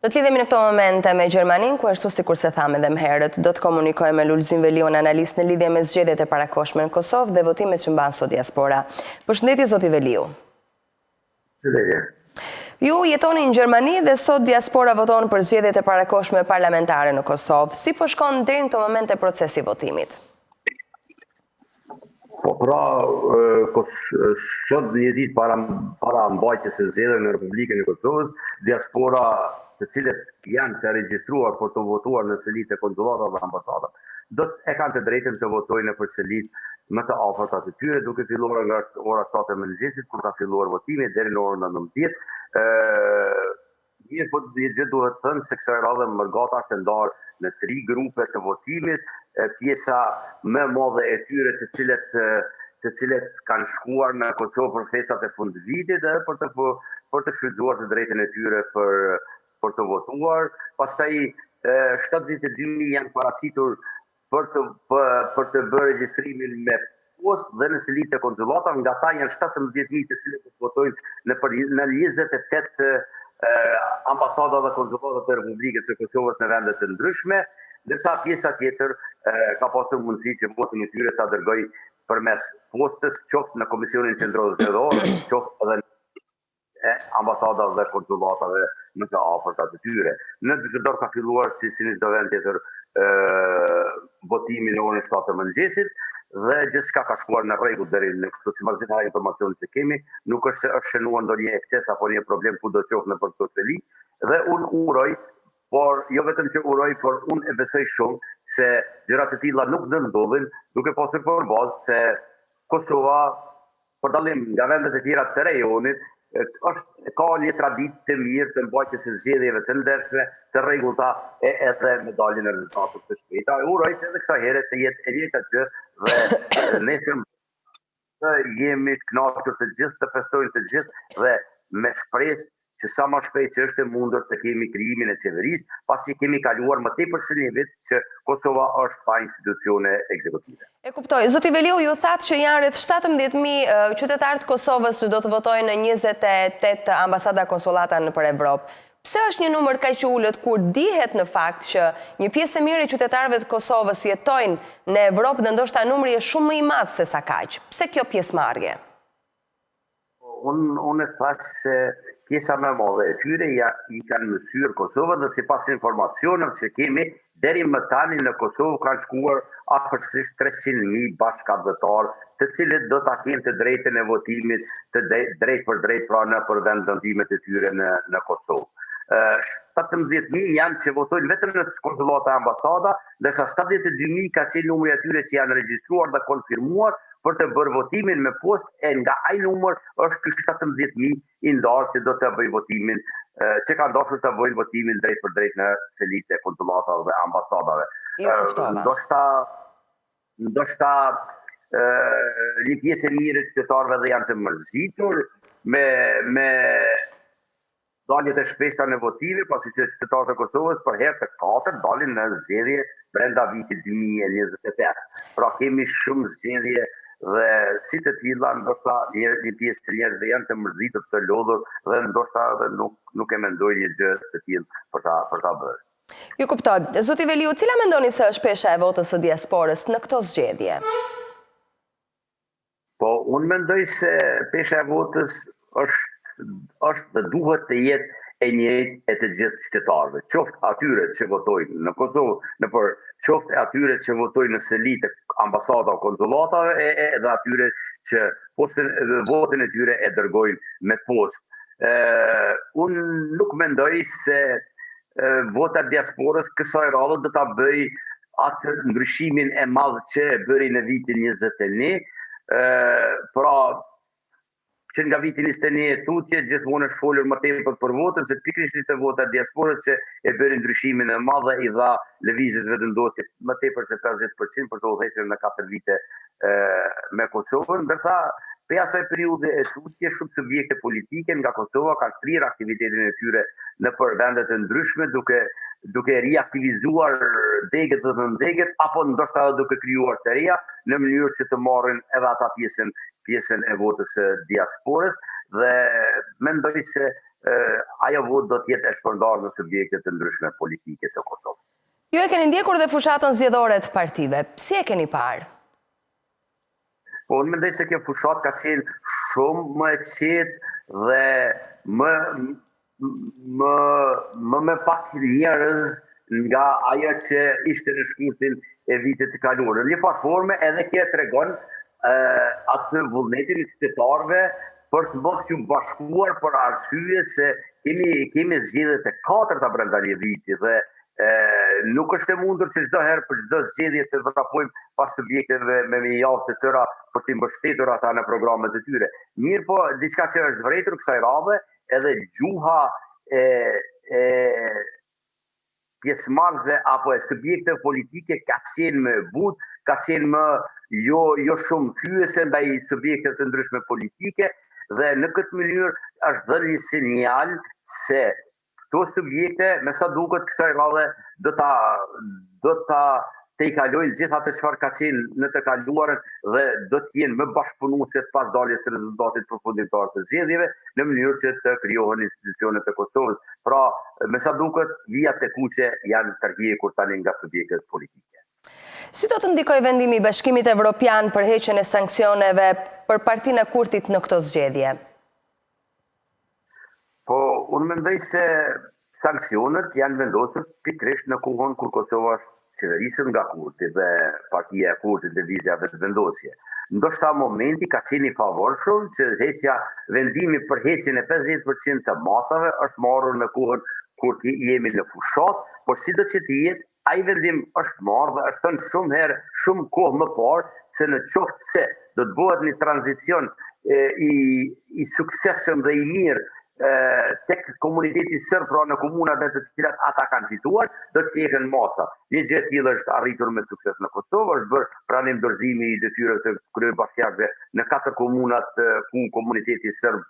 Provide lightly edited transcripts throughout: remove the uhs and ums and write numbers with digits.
Do të lidhemi në këto momente me Gjermaninë, ku ashtu sikur se thamë edhe më herët, do të komunikojmë me Lulzim Veliun, analist në lidhje me zgjedhjet e parakohshme në Kosovë dhe votimet që mban sot diaspora. Përshëndetje zoti Veliu. Përshëndetje. Ju jetoni në Gjermani dhe sot diaspora voton për zgjedhjet e parakohshme parlamentare në Kosovë. Si po shkon deri në këto momente procesi i votimit? Po pra, sot një ditë para mbajtjes së zgjedhjeve në Republikën e Kosovës, diaspora të cilët janë të regjistruar për të votuar në selitë e konsulatave dhe ambasadat, e kanë të drejtën të votojnë në selit më të afërta të tyre, duke filluar nga ora 7 e mëngjesit, kur ka filluar votimi deri në orën 19. Mirë, po gjithë duhet thënë se kësaj radhe mërgata është ndarë në 3 grupe të votimit, pjesa më e madhe e tyre të cilët kanë shkuar në Kosovë për festat e fundvitit dhe për të shfrytzuar të drejtën e tyre për të votuar. Pastaj 72.000 janë paraqitur për të bërë regjistrimin me postë dhe në selitë e konsulatave, nga ta janë 17.000 të cilët votojnë në 28 ambasada dhe konsulatat të Republikës së Kosovës në vendet të ndryshme, ndërsa pjesa tjetër ka pasur mundësi që votin e tyre ta dërgoj përmes postës, qoftë në Komisionin Qendror Zgjedhor, qoftë edhe në ambasadat dhe konsulatave më të afërta të tyre. Në Dyzerdorf ka filluar si çdo vend tjetër votimi në orën 7 të mëngjesit dhe gjithçka ka shkuar në rregull deri në këtë sipas informacionit që kemi, nuk është se është shënuar ndonjë ekces apo një problem kudo qoftë në këtë seli, dhe unë uroj, por jo vetëm që uroj, por unë e besoj shumë se gjërat e tilla nuk do ndodhin, duke pasur për bazë se Kosova, për dallim nga vendet e tjera të rajonit, ka një traditë të mirë të mbajtjes së zgjedhjeve të ndershme, të rregullta edhe me daljen e rezultateve të shpejta. Uroj se edhe kësaj here të jetë e njëjta gjë dhe nesër të jemi të kënaqur të gjithë, të festojnë të gjithë dhe me shpresë që sa më shpejt që është e mundur të kemi krijimin e qeverisë, pasi kemi kaluar më tepër se një vit që Kosova është pa institucione ekzekutive. E kuptoj. Zoti Veliu, ju thatë që janë rreth 17.000 qytetarë të Kosovës që do të votojnë në 28 ambasada konsulata nëpër Evropë. Pse është një numër kaq i ulët kur dihet në fakt që një pjesë e mirë e qytetarëve të Kosovës jetojnë në Evropë dhe ndoshta numri është shumë më i madh se sa kaq? Pse kjo pjesëmarrje? Unë thash se pjesa më e madhe e tyre i kanë mësyer Kosovën dhe sipas informacioneve që kemi, deri më tani në Kosovë kanë shkuar afërsisht 300.000 bashkëdhëtar, të cilët do ta kenë të drejtën e votimit të drejt për drejt pra në për vendvendimet e tyre në Kosovë. 17.000 janë që votojnë vetëm në konsulata e ambasada, ndërsa 72.000 ka qenë numri atyre që janë regjistruar dhe konfirmuar për të bërë votimin me postë, e nga ai numër është ky 17.000 i ndarë që do të bëjë votimin, që ka dashur të bëjnë votimin drejt për drejt në selitë e konsulatave dhe ambasadave. Ndoshta një pjesë e mirë e qytetarëve dhe janë të mërzitur me daljet e shpeshta në votime, pasi që qytetarët e Kosovës për herë të katërt dalin në zgjedhje brenda vitit 2025. Pra kemi shumë zgjedhje dhe si të tilla ndoshta një pjesë të njerëzve janë të mërzitur, të lodhur dhe ndoshta edhe nuk e mendojnë një gjë të tillë për ta bërë. Ju kuptoj. Zoti Veliu, cila mendoni se është pesha e votës së diasporës në këto zgjedhje? Po, unë mendoj se pesha e votës është dhe duhet të jetë e njëjtë e të gjithë qytetarëve, qoftë atyre që votojnë në Kosovë, qoftë atyre që votojnë në selitë ambasada o konsulatave, edhe atyre që votin e tyre e dërgojnë me postë. Unë nuk mendoj se vota diasporës kësaj radhe do ta bëj atë ndryshimin e madh që e bëri në vitin 21, pra që nga viti 21 tutje, gjithmonë është folur më tepër për votën, se pikërisht e vota diasporës që e bëri ndryshimin e madh dhe i dha lëvizjes vetëndosje më tepër se 50% për të udhëhequr në 4 vite me Kosovën, ndërsa për asaj periudhe e tutje shumë subjekte politike nga Kosova kanë shtrirë aktivitetin e tyre në vende të ndryshme duke riaktivizuar degët dhe të ndegët, apo ndoshta edhe duke krijuar të reja në mënyrë që të marrin edhe ata pjesën e votës së diasporës. dhe mendoj se ajo votë do t'jetë e shpërndarë në subjekte të ndryshme politike të Kosovës. Ju e keni ndjekur dhe fushatën zgjedhore të partive. Si e keni parë? Po, unë mendoj se kjo fushat ka qenë shumë më e qetë dhe më pak njerëz nga ajo që ishte në shkurtin e vitit të kaluar. Në një farë forme edhe kjo tregon atë vullnetin e qytetarëve për të mos u bashkuar për arsye se kemi zgjedhjet e katërta brenda një viti dhe nuk është e mundur që çdo herë për çdo zgjedhje të vrapojmë pas subjekteve me javë të tëra për të mbështetur ata në programet e tyre. Mirë po, diçka që është vërejtur kësaj radhe, edhe gjuha e pjesëmarrësve apo e subjekteve politike ka qenë më butë, ka qenë më jo shumë fyese ndaj subjekteve të ndryshme politike dhe në këtë mënyrë është dhënë një sinjal se këto subjekte, me sa duket kësaj radhe, do ta te i kalojnë gjitha të çfarë ka qenë në të kaluarën dhe do të jenë më bashkëpunuese pas daljes së rezultatit përfundimtar të zgjedhjeve në mënyrë që të krijohen institucionet e Kosovës. Pra, me sa duket, vijat e kuqe janë tërhequr tani nga subjektet politike. Si do të ndikoj vendimi i Bashkimit Evropian për heqjen e sanksioneve për Partinë e Kurtit në këto zgjedhje? Po, unë mendoj se sanksionet janë vendosur pikërisht në kohën kur Kosova është qeverisur nga Kurti dhe Partia e Kurtit dhe vizjave të vendosje. Ndoshta momenti ka qenë i favorshëm që vendimi për heqjen e 50% të masave është marrur në kohën kur jemi në fushat, por sido që të jetë, ai vendim është marrë dhe është thënë shumë herë, shumë kohë më parë, se në qoftë se do të bëhet një tranzicion i suksesshëm dhe i mirë tek komuniteti serb, pra në komunat në të cilat ata kanë fituar, do të jepën masa. Një gjë e tillë është arritur me sukses në Kosovë, është bërë pranim dorëzimi i detyrave të kryebashkiakëve në 4 komunat ku komuniteti serb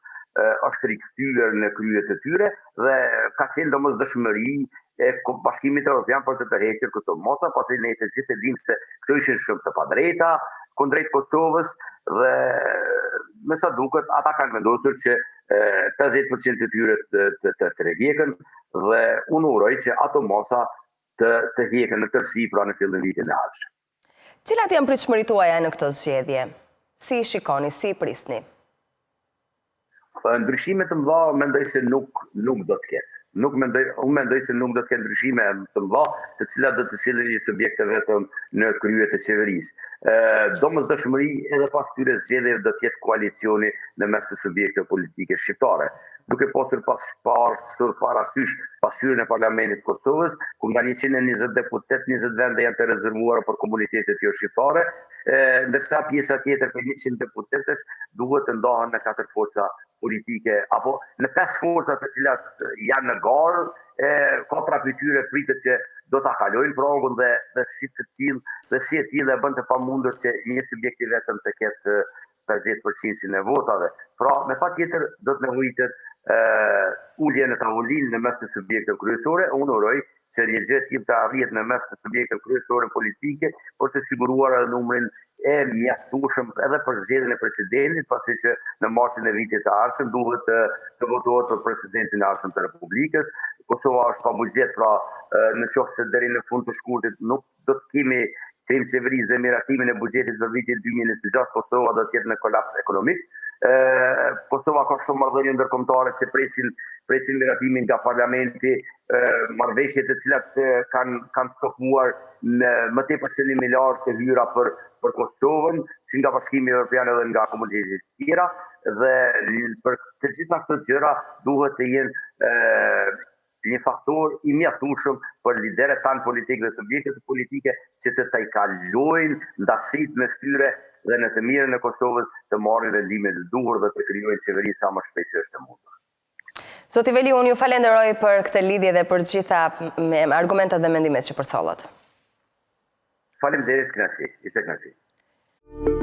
është rikthyer në krye të tyre dhe ka qenë domosdoshmëri e Bashkimit Evropian për të tërhequr këto masa, pasi ne të gjithë dimë se këto ishin shumë të padrejta kundrejt Kosovës dhe me sa duket ata kanë vendosur që 50% të tyre të rrjedhën dhe unë uroj që ato masa të hiqen në tërësi pra në fillim vitin e ardhshëm. Cilat janë pritshmëritë tuaja në këto zgjedhje? Si i shikoni, si i prisni? Ndryshime të mëdha mendoj se nuk do të ketë. Unë mendoj se nuk do të ketë ndryshime të mëdha, të cilat do të sillen një subjekt vetëm në krye të qeverisë. Domosdoshmëri edhe pas këtyre zgjedhjeve do të jetë koalicioni në mes të subjekteve politike shqiptare. Duke pasur parasysh pasqyrën e Parlamentit të Kosovës, ku nga 120 deputet, 20 vende janë të rezervuara për komunitetet jo shqiptare, ndërsa pjesa tjetër për 100 deputetësh duhet të ndahen në 4 forca politike, apo në 5 forca të cilat janë në garë, 4 prej tyre pritet që do ta kalojnë progun dhe si e tillë e bën të pamundur që një subjekt i vetëm të ketë 50% e votave. Pra, me patjetër do të nevojitet ulje në tavolinë në mes të subjekteve kryesore. Unë uroj që një gjë e tillë të arrihet në mes të subjekteve kryesore politike për të siguruar numrin e mjaftueshëm edhe për zgjedhjen e presidentit, pasi që në marsin e vitit të ardhshëm duhet të votohet për presidentin e ardhshëm të Republikës. Kosova është pa buxhet, pra në qoftë se deri në fund të shkurtit nuk do të kemi qeverisë dhe miratimin e buxhetit për vitin 2026, Kosova do të jetë në kolaps ekonomik. Kosova ka shumë marrëdhënie ndërkombëtare që presin miratimin nga parlamenti, marrëveshje të cilat kanë stopuar në më tepër se 1 miliard të hyra për Kosovën, si nga Bashkimi Evropian edhe nga komunitetet e tjera, dhe për të gjitha këto gjëra duhet të jenë një faktor i mjaftueshëm për liderët tanë politikë dhe subjektet politike që të i kalojnë ndasitë mes tyre dhe në të mirën e Kosovës të marrin vendimet e duhur dhe të krijojnë qeveri sa më shpejt që është e mundur. Zoti Veli, unë ju falenderoj për këtë lidhje dhe për gjitha argumentet dhe mendimet që përcollat. Faleminderit, kënaqësi, ishte kënaqësi.